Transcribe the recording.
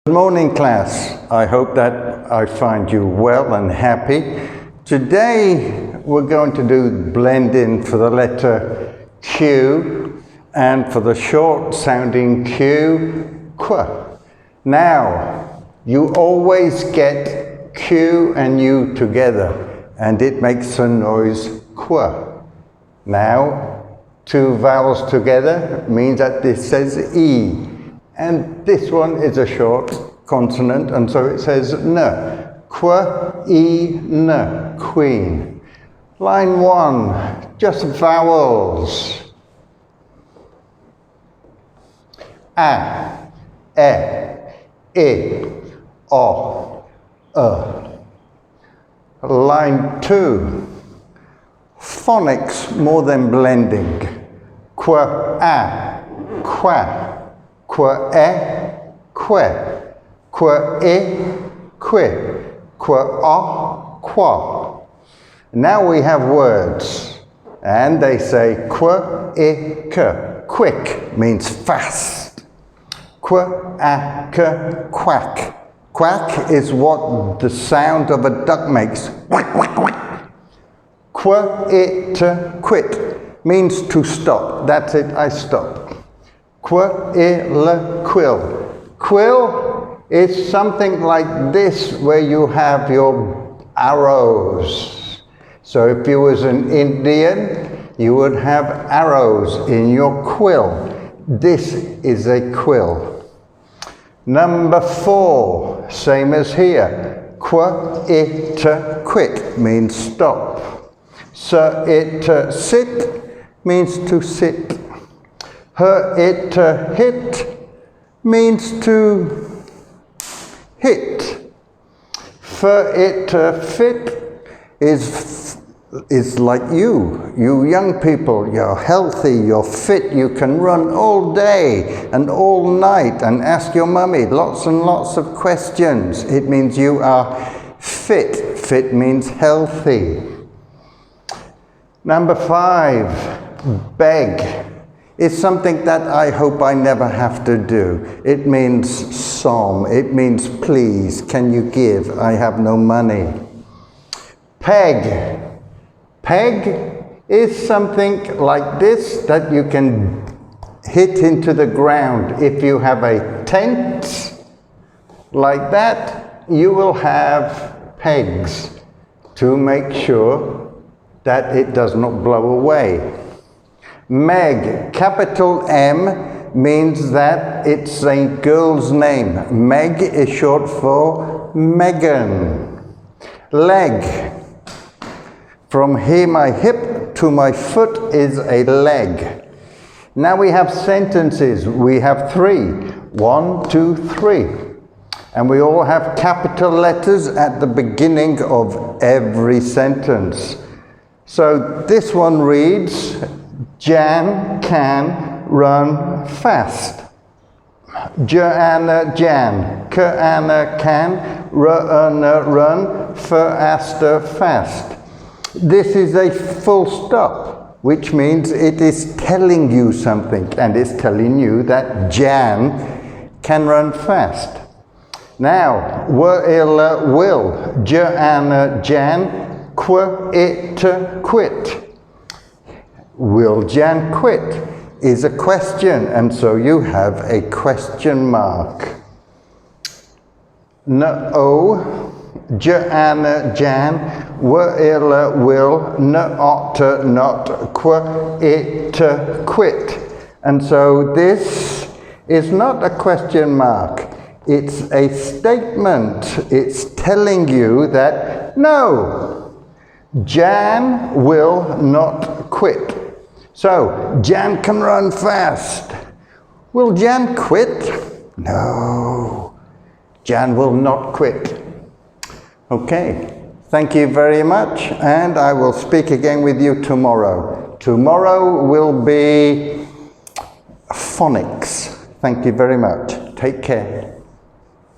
Good morning, class. I hope that I find you well and happy. Today we're going to do blending for the letter Q and for the short sounding Q, Qu. Now, you always get Q and U together and it makes the noise Qu. Now, two vowels together means that this says E. And this one is a short consonant, and so it says N. Qu, E, N, queen. Line 1, just vowels. A, E, I, O, Line 2, phonics more than blending. Qu, A, qua. Qu-e, que, qu-e, que, qu-o, qua. Now we have words, and they say qu-e-ke, quick means fast. Qu-a-ke, quack. Quack is what the sound of a duck makes. Quack, quack, quack. Qu-it, quit means to stop. That's it, I stop. Qu-il, quill. Quill is something like this, where you have your arrows. So if you was an Indian, you would have arrows in your quill. This is a quill. Number 4, same as here. Qu-it, quit means stop. S-it, sit means to sit. Her-it, hit means to hit. For-it, fit is like you young people. You're healthy, you're fit, you can run all day and all night and ask your mummy lots and lots of questions. It means you are fit. Fit means healthy. Number 5, beg. It's something that I hope I never have to do. It means psalm. It means please, can you give? I have no money. Peg. Peg is something like this that you can hit into the ground. If you have a tent like that, you will have pegs to make sure that it does not blow away. Meg, capital M, means that it's a girl's name. Meg is short for Megan. Leg, from here my hip to my foot is a leg. Now we have sentences. We have 3. 1, 2, 3. And we all have capital letters at the beginning of every sentence. So this one reads, Jan can run fast. Joanna Jan. Anna can run faster fast. This is a full stop, which means it is telling you something, and it's telling you that Jan can run fast. Now, will. Joanna Jan quit. Will Jan quit is a question, and so you have a question mark. No, Joanna Jan will not quit. And so this is not a question mark. It's a statement. It's telling you that no, Jan will not quit. So, Jan can run fast. Will Jan quit? No, Jan will not quit. Okay, thank you very much, and I will speak again with you tomorrow. Tomorrow will be phonics. Thank you very much. Take care.